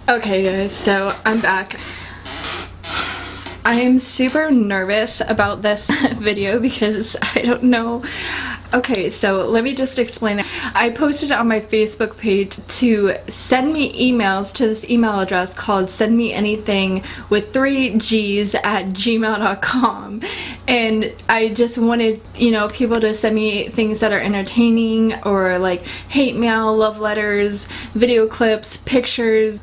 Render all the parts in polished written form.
Okay guys, so I'm back. I am super nervous about this video because I don't know. Okay, so let me just explain it. I posted on my Facebook page to send me emails to this email address called Sendmeanything with 3 G's at gmail.com, and I just wanted, you know, people to send me things that are entertaining or like hate mail, love letters, video clips, pictures,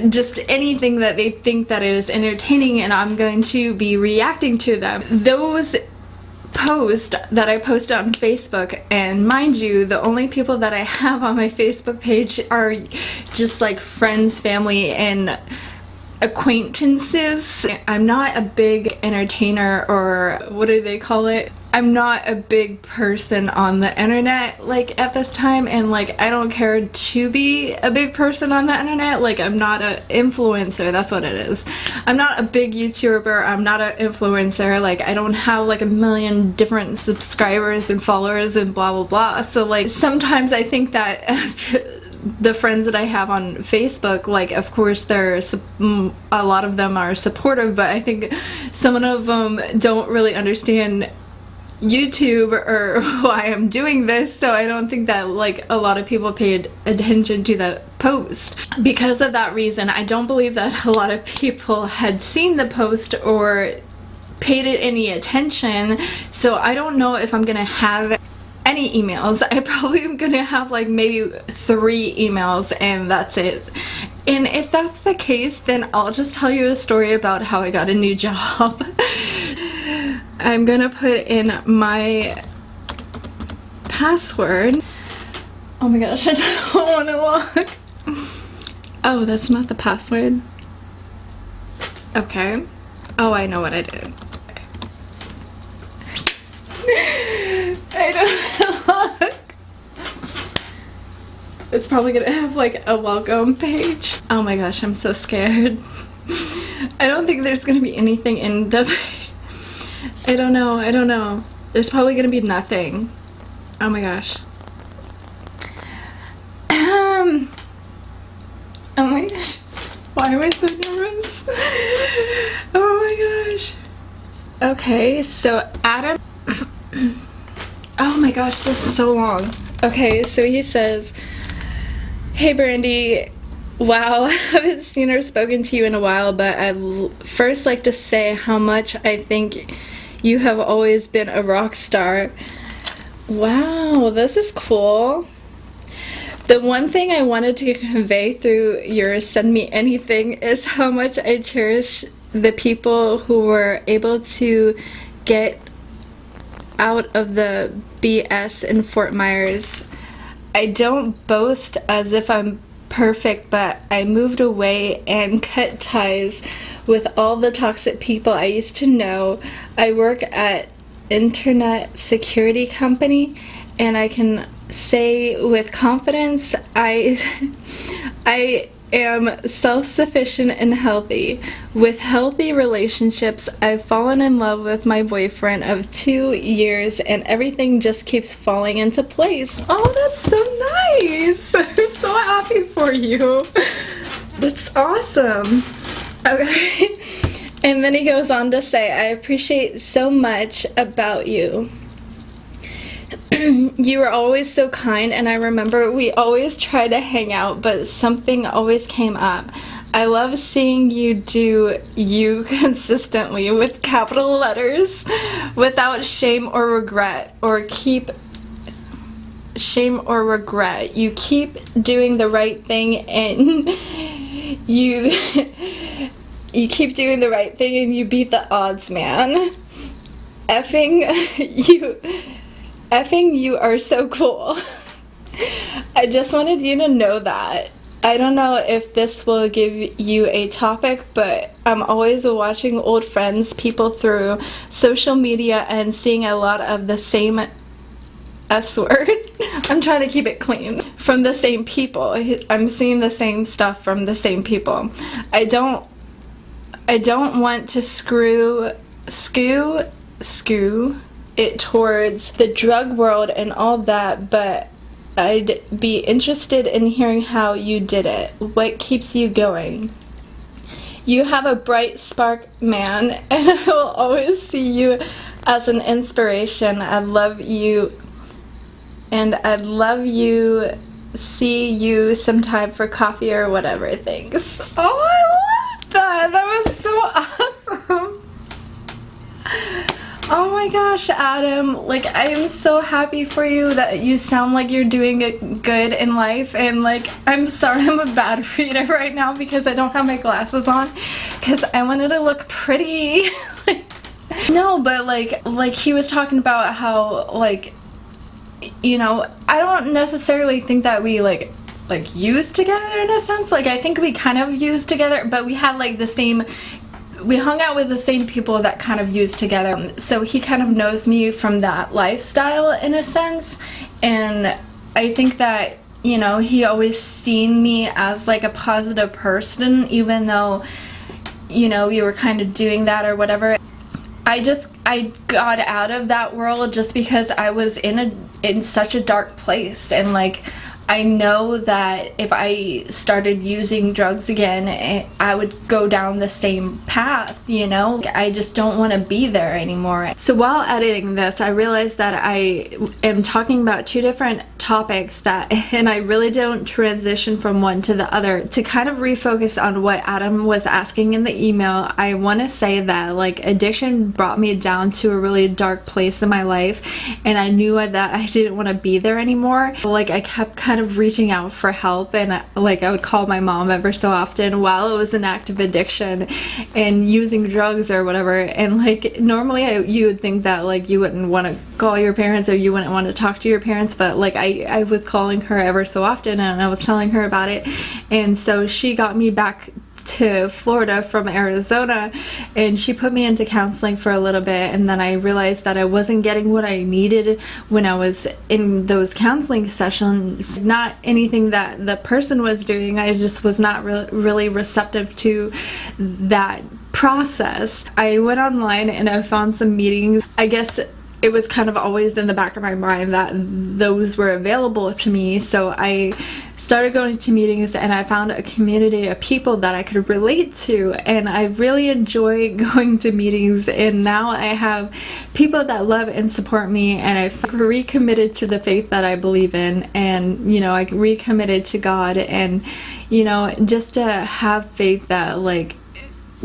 just anything that they think that is entertaining, and I'm going to be reacting to them. Those posts that I posted on Facebook, and mind you, the only people that I have on my Facebook page are just like friends, family, and acquaintances. I'm not a big entertainer, or what do they call it? I'm not a big person on the internet like at this time, and like I don't care to be a big person on the internet. Like I'm not an influencer, that's what it is. I'm not a big YouTuber, I'm not an influencer. Like I don't have like a million different subscribers and followers and blah blah blah. So like sometimes I think that the friends that I have on Facebook, like of course a lot of them are supportive, but I think some of them don't really understand YouTube or why I'm doing this, so I don't think that like a lot of people paid attention to the post. Because of that reason, I don't believe that a lot of people had seen the post or paid it any attention, so I don't know if I'm gonna have any emails. I probably am gonna have like maybe 3 emails and that's it. And if that's the case, then I'll just tell you a story about how I got a new job. I'm gonna put in my password. Oh my gosh, I don't want to look. Oh, that's not the password. Okay. Oh, I know what I did. I don't look. It's probably gonna have like a welcome page. Oh my gosh, I'm so scared. I don't think there's gonna be anything in the page. I don't know. There's probably gonna be nothing. Oh my gosh. Oh my gosh. Why am I so nervous? Oh my gosh. Okay, so Adam. Oh my gosh, this is so long. Okay, so he says, "Hey Brandy, wow, I haven't seen or spoken to you in a while, but I'd first like to say how much I think you have always been a rock star." Wow, this is cool. The one thing I wanted to convey through your Send Me Anything is how much I cherish the people who were able to get out of the BS in Fort Myers. I don't boast as if I'm perfect, but I moved away and cut ties with all the toxic people I used to know. I work at internet security company, and I can say with confidence I am self-sufficient and healthy. With healthy relationships, I've fallen in love with my boyfriend of 2 years, and everything just keeps falling into place. Oh, that's so nice. I'm so happy for you. That's awesome. Okay. And then he goes on to say, "I appreciate so much about you. You were always so kind, and I remember we always tried to hang out, but something always came up. I love seeing you do you consistently with capital letters, without shame or regret, You keep doing the right thing, and you keep doing the right thing, and you beat the odds, man. Effing you are so cool." I just wanted you to know that. I don't know if this will give you a topic, but I'm always watching old friends, people through social media, and seeing a lot of the same S word. I'm trying to keep it clean. From the same people. I'm seeing the same stuff from the same people. I don't want to skew it towards the drug world and all that, but I'd be interested in hearing how you did it. What keeps you going? You have a bright spark, man, and I will always see you as an inspiration. I'd love you see you sometime for coffee or whatever. Thanks. Oh, I love that. That was so awesome. Oh my gosh, Adam, like, I am so happy for you that you sound like you're doing it good in life. And like, I'm sorry I'm a bad reader right now because I don't have my glasses on because I wanted to look pretty. No, but like he was talking about how, like, you know, I don't necessarily think that we like used together in a sense. Like, I think we kind of used together, but we had like we hung out with the same people that kind of used together. So he kind of knows me from that lifestyle in a sense. And I think that, you know, he always seen me as like a positive person, even though, you know, we were kind of doing that or whatever. I got out of that world just because I was in such a dark place. And like, I know that if I started using drugs again, I would go down the same path, you know? I just don't want to be there anymore. So while editing this, I realized that I am talking about two different topics and I really don't transition from one to the other. To kind of refocus on what Adam was asking in the email, I want to say that like addiction brought me down to a really dark place in my life, and I knew that I didn't want to be there anymore. Like, I kept kind of reaching out for help, and like I would call my mom ever so often while it was an active addiction and using drugs or whatever. And like, normally you would think that like you wouldn't want to call your parents or you wouldn't want to talk to your parents, but like I was calling her ever so often and I was telling her about it. And so she got me back to Florida from Arizona, and she put me into counseling for a little bit, and then I realized that I wasn't getting what I needed when I was in those counseling sessions. Not anything that the person was doing, I just was not really receptive to that process. I went online and I found some meetings. I guess it was kind of always in the back of my mind that those were available to me, so I started going to meetings and I found a community of people that I could relate to, and I really enjoy going to meetings. And now I have people that love and support me, and I've recommitted to the faith that I believe in, and you know, I recommitted to God, and you know, just to have faith that like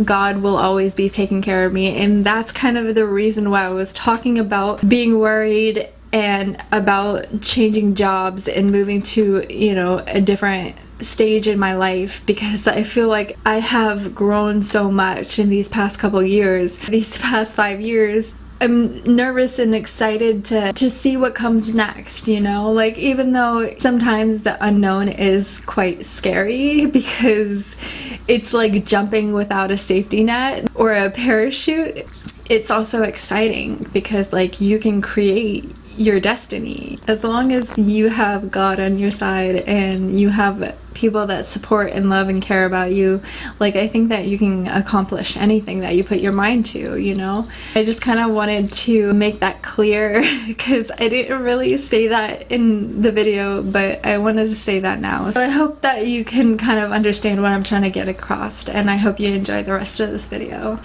God will always be taking care of me. And that's kind of the reason why I was talking about being worried and about changing jobs and moving to, you know, a different stage in my life, because I feel like I have grown so much in these past couple years, these past 5 years. I'm nervous and excited to see what comes next, you know? Like, even though sometimes the unknown is quite scary because it's like jumping without a safety net or a parachute, it's also exciting because like you can create your destiny. As long as you have God on your side and you have people that support and love and care about you, like, I think that you can accomplish anything that you put your mind to, you know? I just kind of wanted to make that clear because I didn't really say that in the video, but I wanted to say that now. So I hope that you can kind of understand what I'm trying to get across, and I hope you enjoy the rest of this video.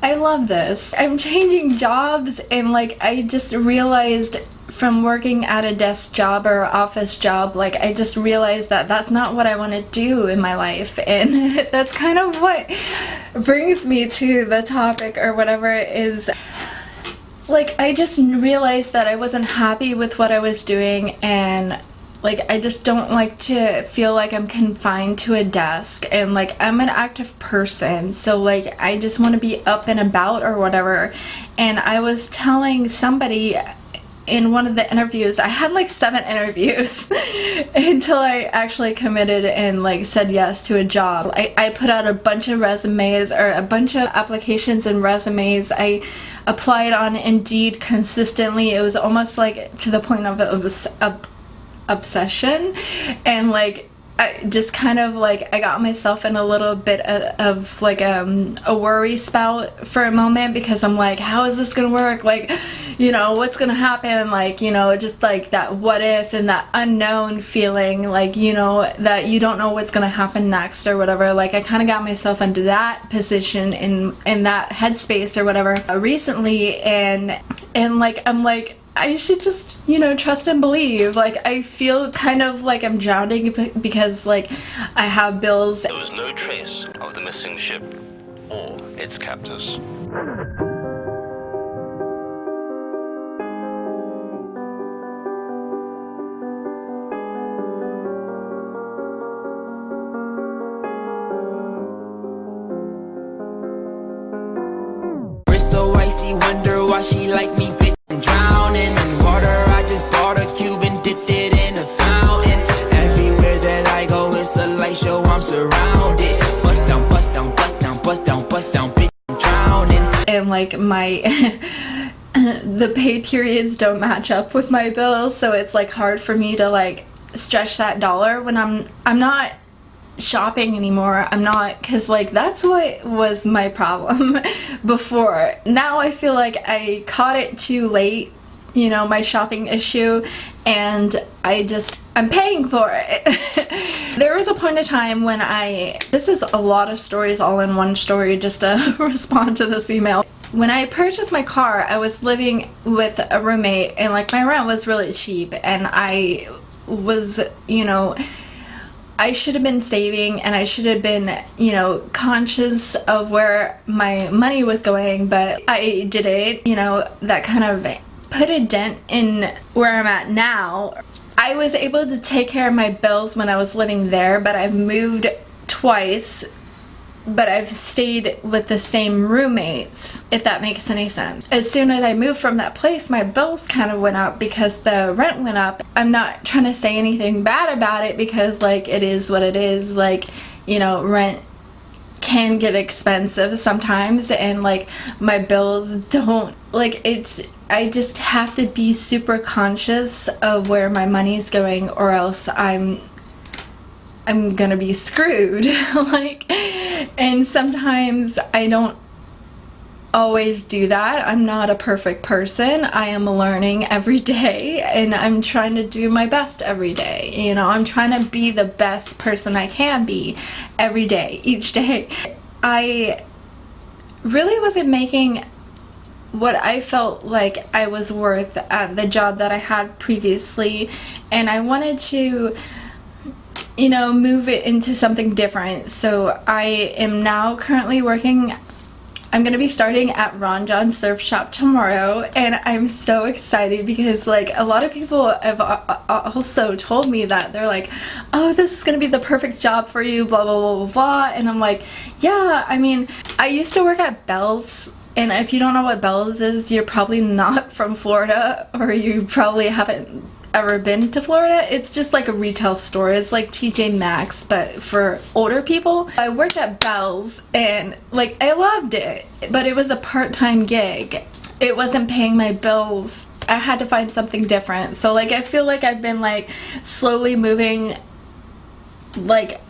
I love this. I'm changing jobs, and like I just realized from working at a desk job or office job, like I just realized that that's not what I want to do in my life. And that's kind of what brings me to the topic or whatever, is like I just realized that I wasn't happy with what I was doing, and like I just don't like to feel like I'm confined to a desk, and like I'm an active person, so like I just want to be up and about or whatever. And I was telling somebody in one of the interviews, I had like 7 interviews until I actually committed and like said yes to a job. I put out a bunch of resumes, or a bunch of applications and resumes. I applied on Indeed consistently. It was almost like to the point of it was obsession, and like I just kind of like I got myself in a little bit of like a worry spout for a moment, because I'm like, how is this gonna work? Like, you know, what's gonna happen, like, you know, just like that what if and that unknown feeling, like, you know, that you don't know what's gonna happen next or whatever. Like, I kind of got myself into that position in that headspace or whatever recently, and like I'm like, I should just, you know, trust and believe. Like, I feel kind of like I'm drowning because, like, I have bills. There was no trace of the missing ship or its captors. Wrist so icy, wonder why she like me, bitch. I'm drowning in water. I just bought a cube and dipped it in a fountain. Everywhere that I go, it's a light show. I'm surrounded. Bust down, bust down, bust down, bust down, bust down, bitch. I'm drowning. And like my the pay periods don't match up with my bills, so it's like hard for me to like stretch that dollar when I'm not shopping anymore. I'm not, because like that's what was my problem before. Now I feel like I caught it too late, you know, my shopping issue, and I'm paying for it. There was a point of time when this is a lot of stories all in one story just to respond to this email. When I purchased my car, I was living with a roommate, and like my rent was really cheap, and I was, you know, I should have been saving, and I should have been, you know, conscious of where my money was going, but I didn't. You know, that kind of put a dent in where I'm at now. I was able to take care of my bills when I was living there, but I've moved twice, but I've stayed with the same roommates, if that makes any sense. As soon as I moved from that place, my bills kind of went up because the rent went up. I'm not trying to say anything bad about it because, like, it is what it is. Like, you know, rent can get expensive sometimes, and like my bills don't, like, I just have to be super conscious of where my money's going, or else I'm gonna be screwed. Like, and sometimes I don't always do that. I'm not a perfect person. I am learning every day, and I'm trying to do my best every day. You know, I'm trying to be the best person I can be every day, each day. I really wasn't making what I felt like I was worth at the job that I had previously, and I wanted to, you know, move it into something different. So I am now currently working. I'm gonna be starting at Ron John Surf Shop tomorrow, and I'm so excited because, like, a lot of people have also told me that they're like, oh, this is gonna be the perfect job for you, blah blah blah blah blah. And I'm like, yeah, I mean, I used to work at Bell's, and if you don't know what Bell's is, you're probably not from Florida, or you probably haven't ever been to Florida. It's just like a retail store. It's like TJ Maxx, but for older people. I worked at Bell's, and like I loved it, but it was a part-time gig. It wasn't paying my bills. I had to find something different. So like I feel like I've been like slowly moving like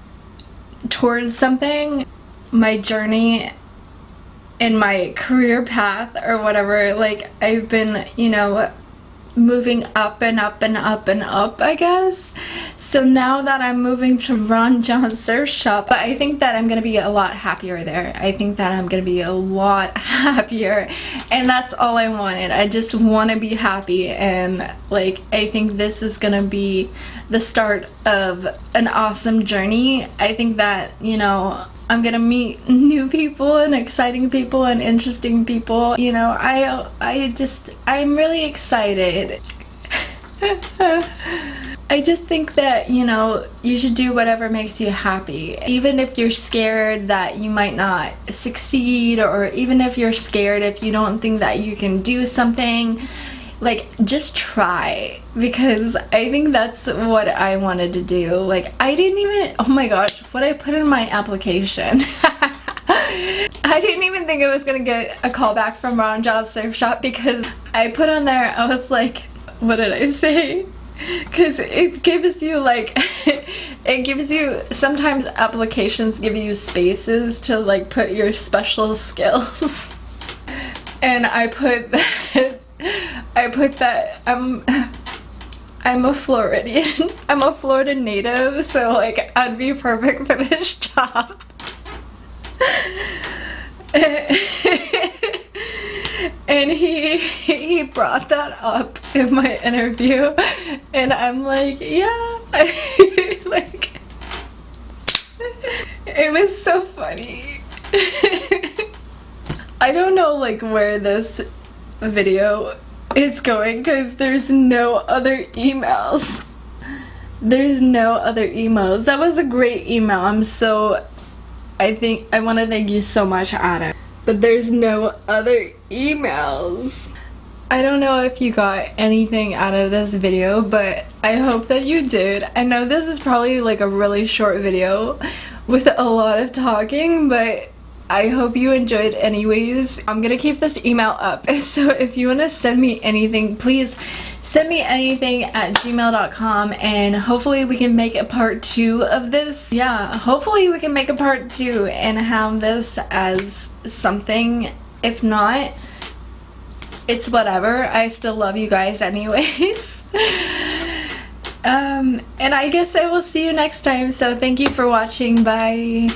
towards something. My journey in my career path or whatever, like I've been, you know, moving up and up and up and up, I guess. So now that I'm moving to Ron John Surf Shop, I think that I'm gonna be a lot happier there. I think that I'm gonna be a lot happier, and that's all I wanted. I just want to be happy, and like I think this is gonna be the start of an awesome journey. I think that, you know, I'm gonna meet new people and exciting people and interesting people. You know, I'm really excited. I just think that, you know, you should do whatever makes you happy. Even if you're scared that you might not succeed, or even if you're scared if you don't think that you can do something, like, just try, because I think that's what I wanted to do. Like, I didn't even, oh my gosh, what I put in my application. I didn't even think I was gonna get a call back from Ron John Surf Shop, because I put on there, I was like, what did I say? Because it gives you like, it gives you, sometimes applications give you spaces to like put your special skills. And I put I put that I'm a Floridian. I'm a Florida native, so like I'd be perfect for this job. And he brought that up in my interview, and I'm like, yeah. Like, it was so funny. I don't know like where this video is going because there's no other emails. There's no other emails. That was a great email. I want to thank you so much, Anna. But there's no other emails. I don't know if you got anything out of this video, but I hope that you did. I know this is probably like a really short video with a lot of talking, but I hope you enjoyed anyways. I'm gonna keep this email up, so if you want to send me anything, please send me anything at gmail.com, and hopefully we can make a part 2 of this. Yeah, hopefully we can make a part 2 and have this as something. If not, it's whatever. I still love you guys anyways. And I guess I will see you next time, so thank you for watching. Bye.